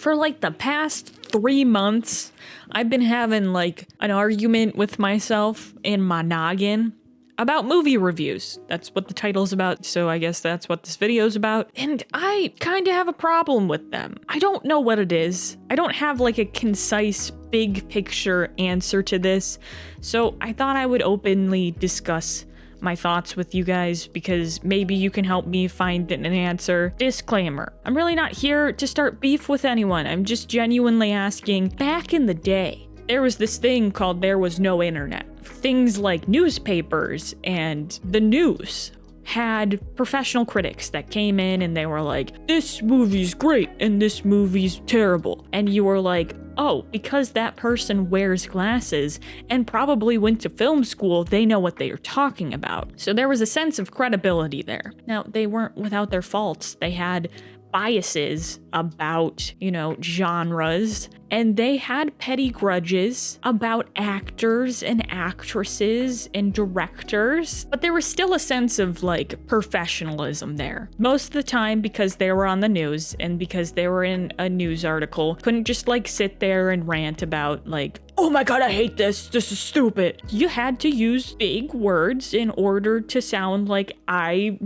For like the past 3 months, I've been having like an argument with myself in my noggin about movie reviews. That's what the title's about, so I guess that's what this video's about. And I kind of have a problem with them. I don't know what it is. I don't have like a concise, big picture answer to this, so I thought I would openly discuss my thoughts with you guys because maybe you can help me find an answer. Disclaimer, I'm really not here to start beef with anyone. I'm just genuinely asking. Back in the day, there was this thing called there was no internet. Things like newspapers and the news had professional critics that came in and they were like, this movie's great and this movie's terrible. And you were like, oh, because that person wears glasses and probably went to film school, they know what they are talking about. So there was a sense of credibility there. Now, they weren't without their faults. They had biases about, genres, and they had petty grudges about actors and actresses and directors, but there was still a sense of like professionalism there. Most of the time, because they were on the news and because they were in a news article, couldn't just like sit there and rant about like, oh my god, I hate this is stupid. You had to use big words in order to sound like I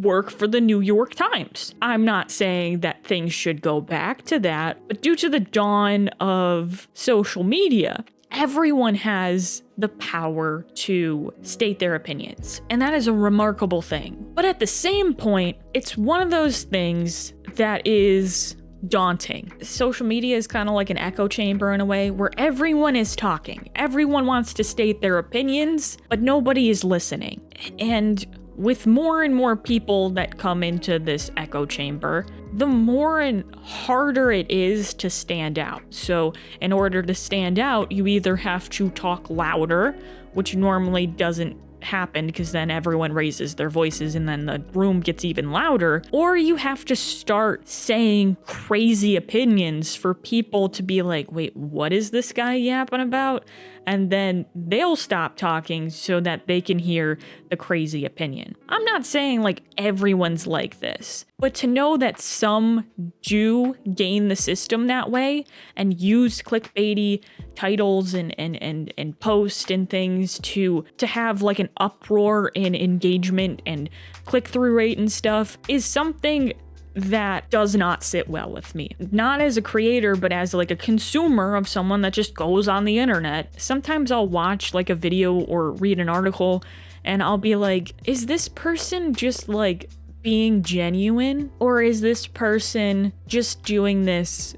work for the New York Times. I'm not saying that things should go back to that, but due to the dawn of social media, everyone has the power to state their opinions, and that is a remarkable thing. But at the same point, it's one of those things that is daunting. Social media is kind of like an echo chamber in a way where everyone is talking. Everyone wants to state their opinions, but nobody is listening. And with more and more people that come into this echo chamber, the more and harder it is to stand out. So in order to stand out, you either have to talk louder, which normally doesn't happen because then everyone raises their voices and then the room gets even louder, or you have to start saying crazy opinions for people to be like, wait, what is this guy yapping about? And then they'll stop talking so that they can hear the crazy opinion. I'm not saying like everyone's like this, but to know that some do gain the system that way and use clickbaity titles and post and things to have like an uproar in engagement and click-through rate and stuff is something that does not sit well with me. Not as a creator, but as like a consumer of someone that just goes on the internet. Sometimes I'll watch like a video or read an article and I'll be like, is this person just like being genuine? Or is this person just doing this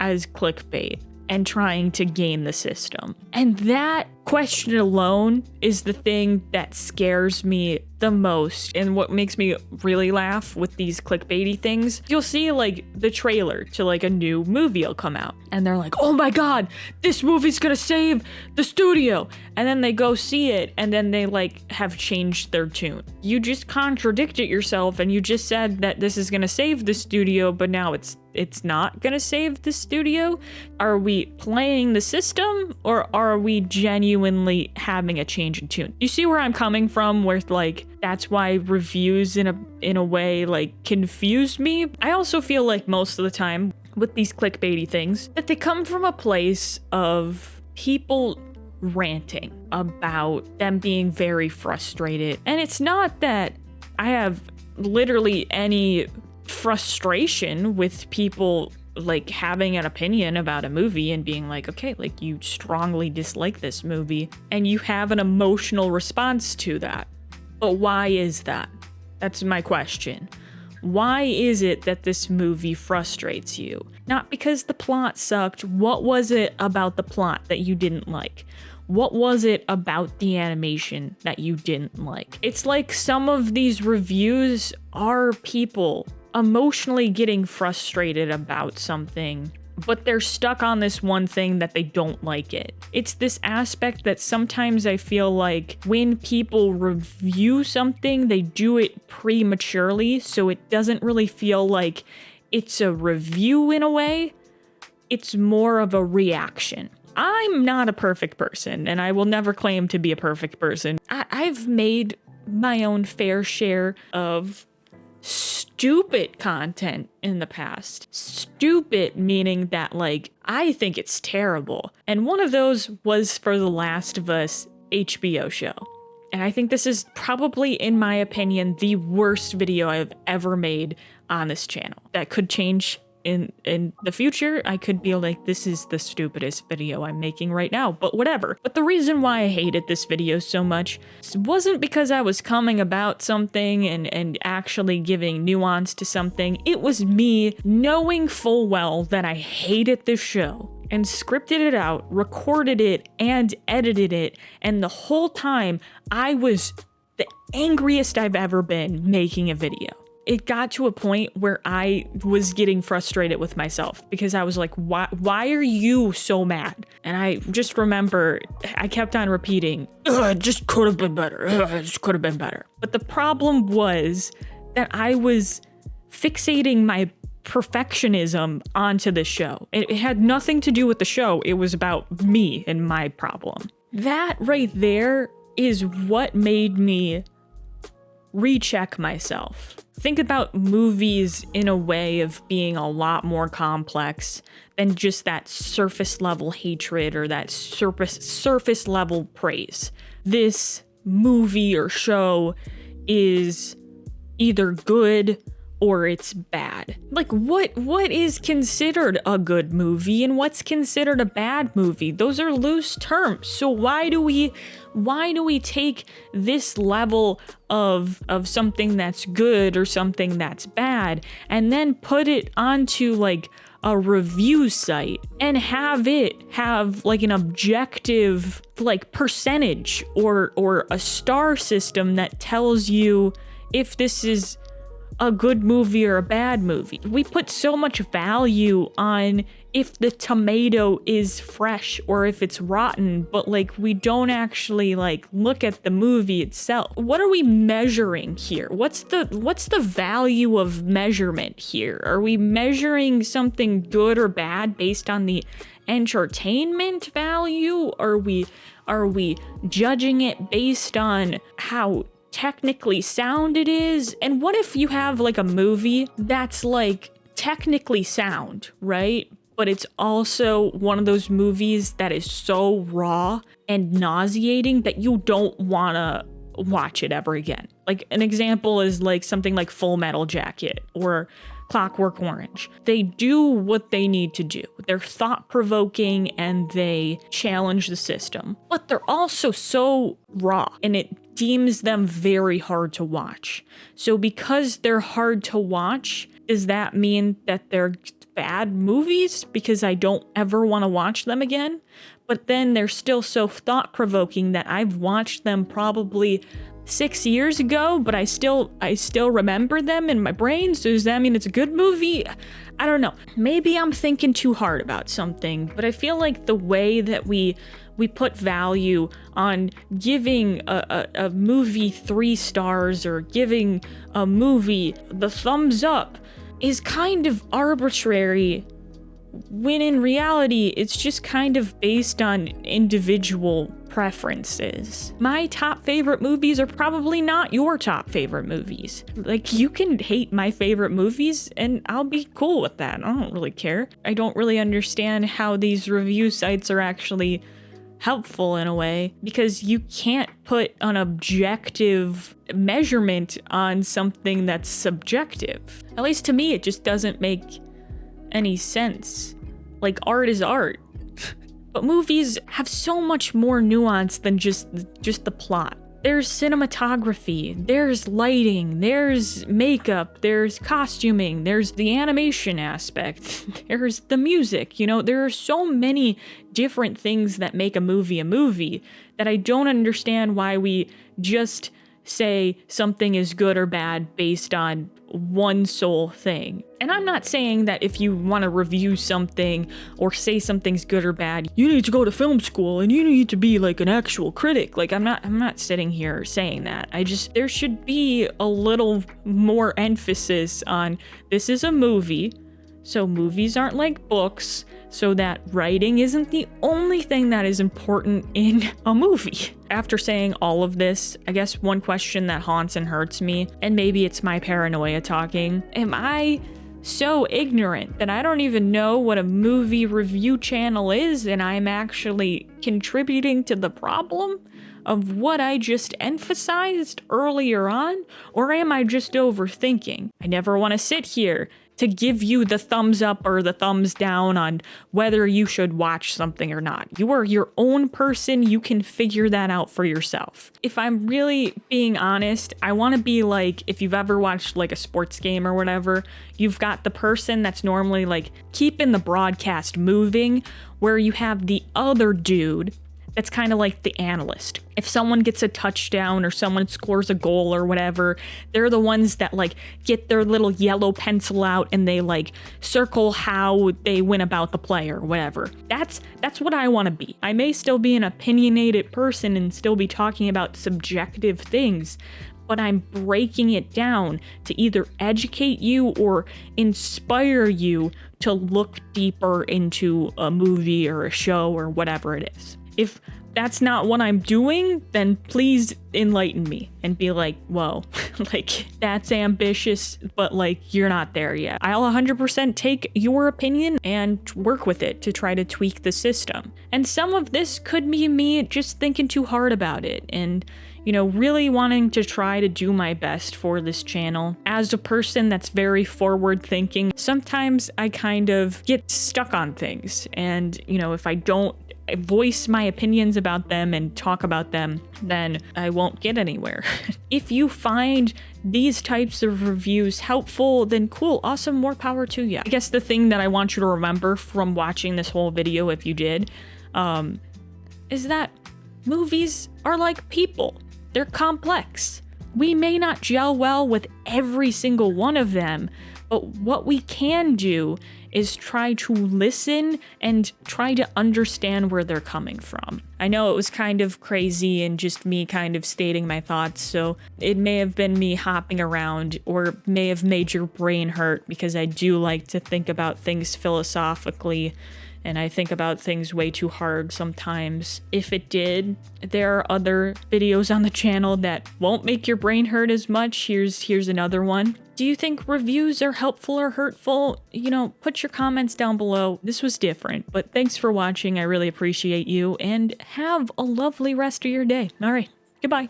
as clickbait and trying to game the system? And that question alone is the thing that scares me the most, and what makes me really laugh with these clickbaity things. You'll see like the trailer to like a new movie will come out and they're like, oh my god, this movie's gonna save the studio, and then they go see it and then they like have changed their tune. You just contradicted yourself and you just said that this is gonna save the studio, but now it's not gonna save the studio. Are we playing the system or are we genuinely having a change in tune? You see where I'm coming from, where like that's why reviews in a way like confuse me. I also feel like most of the time with these clickbaity things that they come from a place of people ranting about them being very frustrated. And it's not that I have literally any frustration with people like having an opinion about a movie and being like, okay, like you strongly dislike this movie and you have an emotional response to that. But why is that? That's my question. Why is it that this movie frustrates you? Not because the plot sucked. What was it about the plot that you didn't like? What was it about the animation that you didn't like? It's like some of these reviews are people emotionally getting frustrated about something, but they're stuck on this one thing that they don't like it. It's this aspect that sometimes I feel like when people review something, they do it prematurely, so it doesn't really feel like it's a review in a way. It's more of a reaction. I'm not a perfect person, and I will never claim to be a perfect person. I've made my own fair share of stupid content in the past. Stupid meaning that, like, I think it's terrible. And one of those was for The Last of Us HBO show. And I think this is probably, in my opinion, the worst video I've ever made on this channel. That could change in the future. I could be like, this is the stupidest video I'm making right now, but whatever. But the reason why I hated this video so much wasn't because I was coming about something and actually giving nuance to something. It was me knowing full well that I hated this show and scripted it out, recorded it, and edited it, and the whole time I was the angriest I've ever been making a video. It got to a point where I was getting frustrated with myself because I was like, why are you so mad? And I just remember I kept on repeating, it just could have been better. It just could have been better. But the problem was that I was fixating my perfectionism onto the show. It had nothing to do with the show. It was about me and my problem. That right there is what made me recheck myself. Think about movies in a way of being a lot more complex than just that surface level hatred or that surface level praise. This movie or show is either good or it's bad. Like, what is considered a good movie and what's considered a bad movie? Those are loose terms. So why do we take this level of something that's good or something that's bad and then put it onto like a review site and have it have like an objective like percentage or a star system that tells you if this is a good movie or a bad movie? We put so much value on if the tomato is fresh or if it's rotten, but like we don't actually like look at the movie itself. What are we measuring here? What's the value of measurement here? Are we measuring something good or bad based on the entertainment value? Are we judging it based on how technically sound it is? And what if you have like a movie that's like technically sound, right? But it's also one of those movies that is so raw and nauseating that you don't want to watch it ever again. Like an example is like something like Full Metal Jacket or Clockwork Orange. They do what they need to do. They're thought-provoking and they challenge the system, but they're also so raw and it deems them very hard to watch. So because they're hard to watch, does that mean that they're bad movies because I don't ever want to watch them again? But then they're still so thought-provoking that I've watched them probably 6 years ago, but I still remember them in my brain. So does that mean it's a good movie? I don't know. Maybe I'm thinking too hard about something, but I feel like the way that we put value on giving a movie 3 stars or giving a movie the thumbs up is kind of arbitrary, when in reality it's just kind of based on individual preferences. My top favorite movies are probably not your top favorite movies. Like, you can hate my favorite movies and I'll be cool with that. I don't really care. I don't really understand how these review sites are actually helpful in a way, because you can't put an objective measurement on something that's subjective. At least to me, it just doesn't make any sense. Like, art is art. But movies have so much more nuance than just the plot. There's cinematography, there's lighting, there's makeup, there's costuming, there's the animation aspect, there's the music, you know, there are so many different things that make a movie that I don't understand why we just say something is good or bad based on one sole thing. And I'm not saying that if you want to review something or say something's good or bad, you need to go to film school and you need to be like an actual critic. Like, I'm not sitting here saying that. There should be a little more emphasis on, this is a movie, So movies aren't like books, so that writing isn't the only thing that is important in a movie. After saying all of this, I guess one question that haunts and hurts me, and maybe it's my paranoia talking, am I so ignorant that I don't even know what a movie review channel is and I'm actually contributing to the problem of what I just emphasized earlier on? Or am I just overthinking? I never want to sit here to give you the thumbs up or the thumbs down on whether you should watch something or not. You are your own person. You can figure that out for yourself. If I'm really being honest, I want to be like, if you've ever watched like a sports game or whatever, you've got the person that's normally like keeping the broadcast moving, where you have the other dude that's kind of like the analyst. If someone gets a touchdown or someone scores a goal or whatever, they're the ones that like get their little yellow pencil out and they like circle how they went about the play or whatever. That's what I want to be. I may still be an opinionated person and still be talking about subjective things, but I'm breaking it down to either educate you or inspire you to look deeper into a movie or a show or whatever it is. If that's not what I'm doing, then please enlighten me and be like, whoa, like that's ambitious, but like you're not there yet. I'll 100% take your opinion and work with it to try to tweak the system. And some of this could be me just thinking too hard about it and, you know, really wanting to try to do my best for this channel. As a person that's very forward thinking, sometimes I kind of get stuck on things. And, you know, if I don't voice my opinions about them and talk about them, then I won't get anywhere. If you find these types of reviews helpful, then cool, awesome, more power to you. I guess the thing that I want you to remember from watching this whole video, if you did, is that movies are like people. They're complex. We may not gel well with every single one of them, but what we can do is try to listen and try to understand where they're coming from. I know it was kind of crazy and just me kind of stating my thoughts, so it may have been me hopping around or may have made your brain hurt because I do like to think about things philosophically and I think about things way too hard sometimes. If it did, there are other videos on the channel that won't make your brain hurt as much. Here's another one. Do you think reviews are helpful or hurtful? You know, put your comments down below. This was different, but thanks for watching. I really appreciate you and have a lovely rest of your day. All right, goodbye.